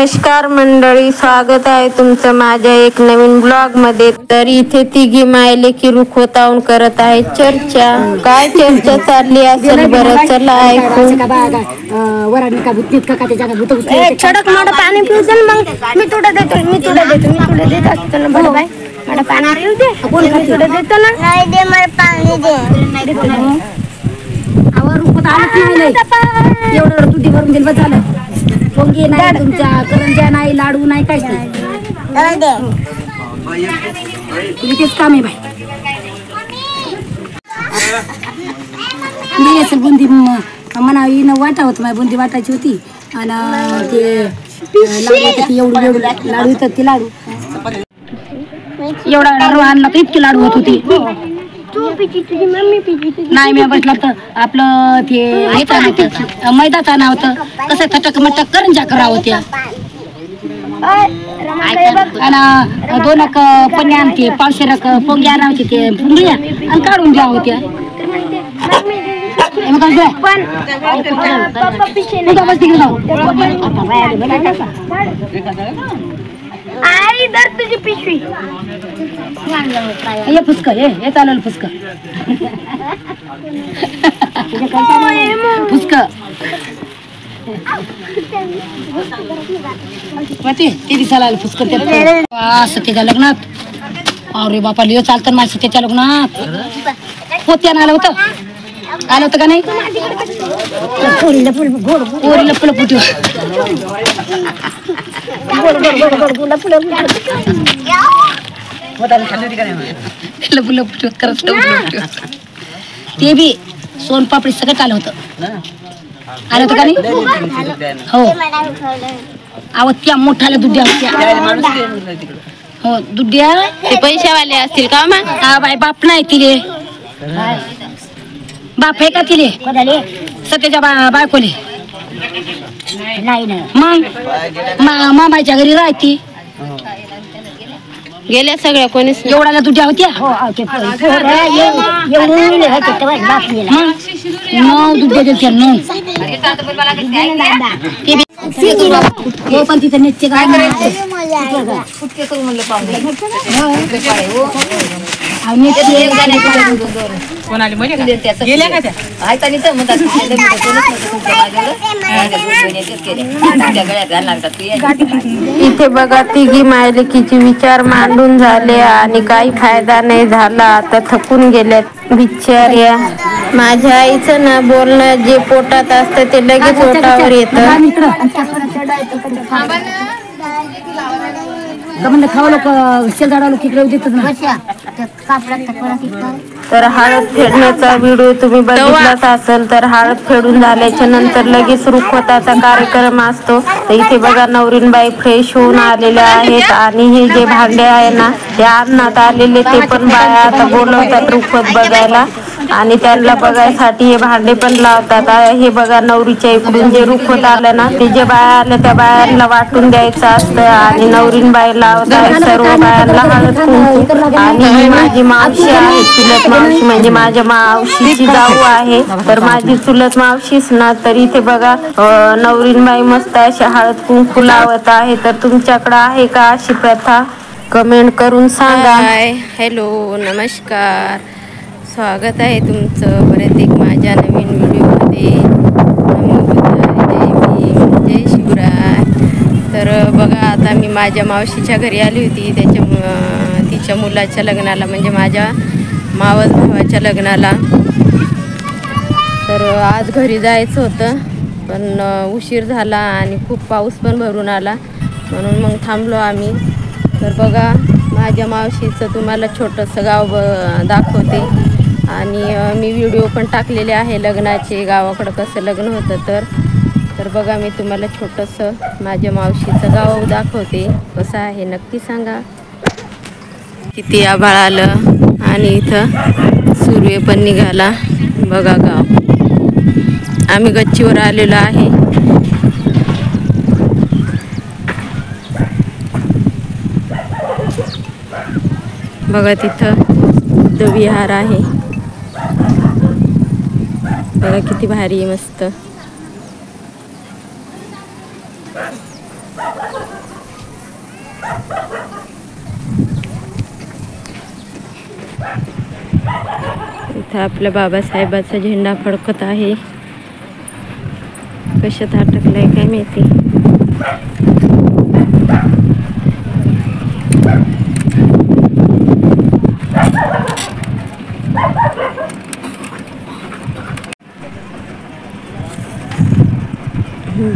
नमस्कार मंडळी, स्वागत आहे तुमचं माझ्या एक नवीन ब्लॉग मध्ये। तर इथे तिघी मायले की रुखवतावून करत आहे चर्चा। काय चर्चा चालली असेल बरं, चला ऐकू। छडक मोठं पाणी पिऊन मग मी तुला देत असतो ना बरं बाय। मला पाणी पिऊ दे, तुला देतो ना। नाही दे, मला पाणी दे। आवर रुखवता आलं नाही एवढं तुझी भरून दिलं झालं। पोंगी नाही तुमच्या, करंज्या नाही, लाडू नाही, काहीच नाही। तेच काम आहे बाई। नाही असेल बुंदी म्हणा न वाटा होत माझी बुंदी वाटायची होती आणि ते एवढं एवढं लाडू येतात ते लाडू एवढा लाडू आणला तर इतके लाडू होत होती। नाही मी बसला तर आपलं ते मैदाचा नाव होतं कसं थटक मटक करंजा करावं होत्या आणि दोन पन्या आणते पावशेर पोंग्या आणावते ते पुंगळ्या आणि काढून द्या होत्या। आई दर तुझी पिशवी हे फुसक हे चालेल फुसक फुसक ते दिसायला आलं फुसक असं त्याच्या लग्नात। अरे बापा लिओ चालतं माझं त्याच्या लग्नात होत्या आलं होतं का नाही। पोरीला फुलं फुटू ते बी सोनपापडी सगळं आलं होतं का नाही। हो अहो त्या मोठाल्या दुड्या होत्या। हो दुड्या ते पैशावाले असतील का मग? हा बाई बाप नाही तिले, बाप आहे का तिले सत्याच्या बायकोले नाही ना। मग मामाच्या घरी राहती गेल्या सगळ्या कोणीच एवढ्याला तुझ्या होत्या। नऊ दुध्या देत्या नऊ पण तिथं नित्य काय इथे बघा तिघी मायलेकीचे विचार मांडून झाले आणि काही फायदा नाही झाला। आता थकून गेल्या बिचाऱ्या। माझ्या आईचं ना बोलणं जे पोटात असतं ते लगेच पोटावर येतं। तर हळद फेडण्याचा व्हिडिओ तुम्ही बघितलाच असेल। तर हळद फेडून झाल्याच्या नंतर लगेच रुखवताचा कार्यक्रम असतो। तर इथे बघा नवरीनबाई फ्रेश होऊन आलेल्या आहेत आणि हे जे भांडे आहे ना ते आणण्यात आलेले ते पण बाया आता बोलवतात रुखवत बघायला आणि त्यांना बघायसाठी हे भांडे पण लावतात। हे बघा नवरीच्या इकडून जे रुखवत आलं ना ते जे बाया आल्या त्या बायांना वाटून द्यायचं असतं आणि नवरीनबाई लावतात सर्व बायांना हळद कुंकू। आणि ही माझी मावशी आहे, चुलत मावशी म्हणजे माझ्या मावशीची जाऊ आहे। तर माझी चुलत मावशीच ना। तर इथे बघा नवरीनबाई मस्त अशी हळद कुंकू लावत आहे। तर तुमच्याकडे आहे का अशी प्रथा, कमेंट करून सांगा। हॅलो नमस्कार, स्वागत आहे तुमचं परत एक माझ्या नवीन व्हिडिओमध्ये। जय शिवराय। तर बघा आता मी माझ्या मावशीच्या घरी आली होती तिच्या मुलाच्या लग्नाला म्हणजे माझ्या मावस भावाच्या लग्नाला। तर आज घरी जायचं होतं पण उशीर झाला आणि खूप पाऊस पण भरून आला म्हणून मग थांबलो आम्ही। तर बघा माझ्या मावशीचं तुम्हाला छोटंसं गाव दाखवते आणि मी व्हिडिओ पण टाकलेले आहे लग्नाचे, गावाकडं कसं लग्न होतं। तर बघा मी तुम्हाला छोटंसं माझ्या मावशीचं गाव दाखवते कसं आहे, नक्की सांगा। किती आभाळ आलं आणि इथं सूर्य पण निघाला। बघा गाव, आम्ही गच्चीवर आलेलो आहे। बघा तिथं बुद्धविहार आहे, बघा किती भारी मस्त। इथं आपल्या बाबासाहेबाचा झेंडा फडकत आहे. कशात अटकलाय काय माहिती.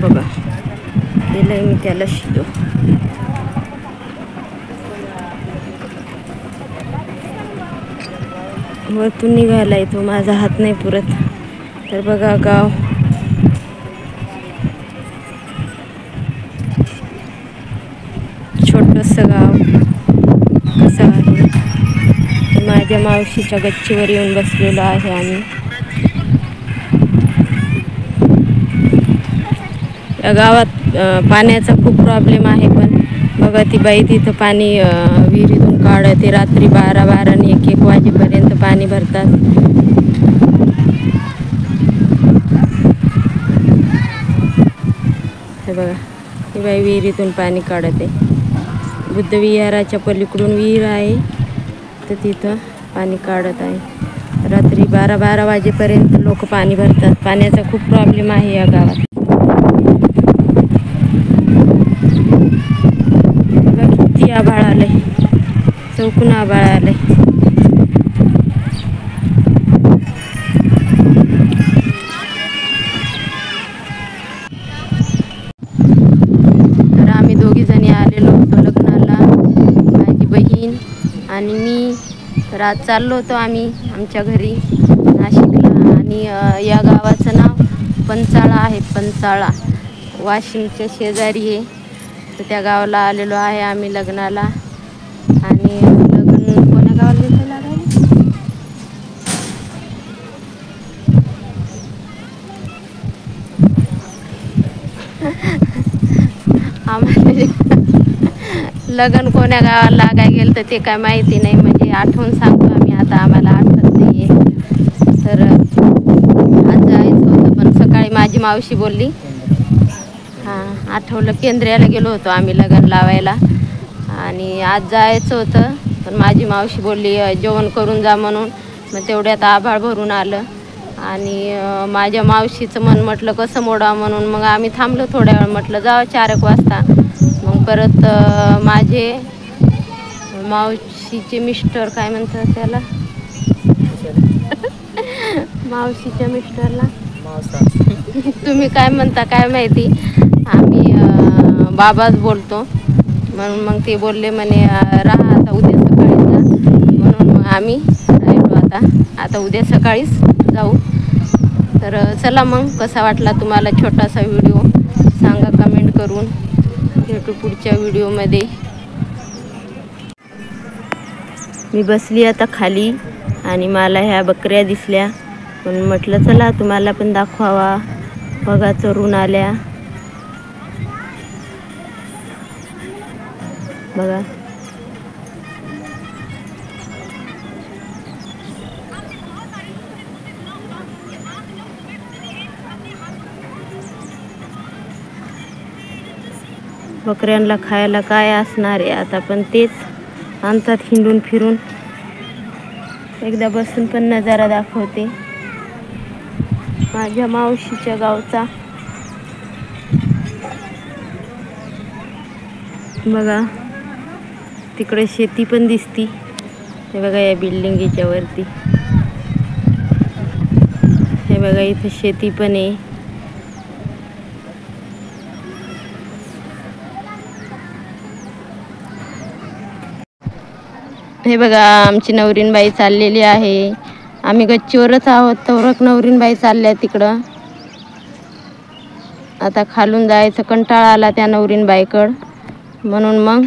बघा दिलंय मी त्याला शिजू. वरतून निघालाय तो, माझा हात नाही पुरत. तर बघा गाव छोटंसं गाव कसं आहे. माझ्या मावशीच्या गच्चीवर येऊन बसलेलो आहे आम्ही. या गावात पाण्याचा खूप प्रॉब्लेम आहे. पण बघा ती बाई तिथं पाणी विहिरीतून काढते. रात्री 12-12 आणि 1-1 वाजेपर्यंत पाणी भरतात. हे बघा ही बाई विहिरीतून पाणी काढते. बुद्ध विहाराच्या पलीकडून विहीर आहे तर तिथं पाणी काढत आहे. रात्री 12-12 वाजेपर्यंत लोक पाणी भरतात. पाण्याचा खूप प्रॉब्लेम आहे या गावात. किती आभाळ आलंय, चौकून आभाळ आलंय. तर आम्ही दोघी जणी आलेलो होतो लग्नाला, माझी बहीण आणि मी. तर आज चाललो होतो आम्ही आमच्या घरी नाशिकला. आणि या गावाचं नाव पंचाळा आहे. पंचाळा वाशिमच्या शेजारी आहे. तर त्या गावाला आलेलो आहे आम्ही लग्नाला. आणि लग्न कोण्या गावाला भेटायला लागले. आम्हाला लग्न कोण्या गावाला लागाय गेलं तर ते काय माहिती नाही. म्हणजे आठवून सांगतो आम्ही आता, आम्हाला आठवत नाही आहे. तर आज जायचं होतं पण सकाळी माझी मावशी बोलली. हां आठवलं, केंद्र्याला गेलो होतो आम्ही लग्न लावायला. आणि आज जायचं होतं पण माझी मावशी बोलली जेवण करून जा म्हणून. मग तेवढ्यात आभाळ भरून आलं. आणि माझ्या मावशीचं मन म्हटलं कसं मोडावं म्हणून मग आम्ही थांबलो थोड्या वेळ. म्हटलं जावं 4-1 वाजता. मग परत माझे मावशीचे मिस्टर काय म्हणतात त्याला, मावशीच्या मिस्टरला तुम्ही काय म्हणता काय माहिती, आम्ही बाबाच बोलतो. म्हणून मग ते बोलले म्हणे राहा आता उद्या सकाळी जा. म्हणून मग आम्ही राहिलो आता उद्या सकाळीच जाऊ. तर चला मग कसा वाटला तुम्हाला छोटासा व्हिडिओ सांगा कमेंट करून. भेटू पुढच्या व्हिडिओमध्ये. मी बसली आता खाली आणि मला ह्या बकऱ्या दिसल्या. पण म्हटलं चला तुम्हाला पण दाखवावा. बघा चरून आल्या. बघा बकऱ्यांना खायला काय असणार आहे आता, पण तेच आणतात हिंडून फिरून. एकदा बसून पण नजारा दाखवते माझ्या मावशीच्या गावचा. बघा तिकडे शेती पण दिसती. हे बघा या बिल्डिंगीच्या वरती. हे बघा इथं शेती पण आहे. हे बघा आमची नवरीनबाई चाललेली आहे. आम्ही गच्चीवरच आहोत तवरक नवरीनबाई चालल्या तिकडं. आता खालून जायचं कंटाळा आला त्या नवरीनबाईकडं. म्हणून मग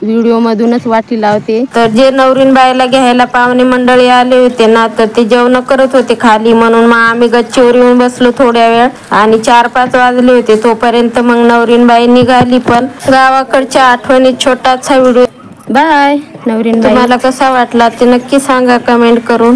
व्हिडिओमधूनच वाटी लावते. तर जे नवरीनबाईला घ्यायला पाहुणे मंडळी आले होते ना, तर ते जेवण करत होते खाली. म्हणून मग आम्ही गच्चीवर येऊन बसलो थोड्या वेळ. आणि 4-5 वाजले होते तोपर्यंत मग नवरीनबाई निघाली. पण गावाकडच्या आठवणीत छोटासा व्हिडिओ. बाय नवरीनबाई. तुम्हाला कसा वाटला ते नक्की सांगा कमेंट करून.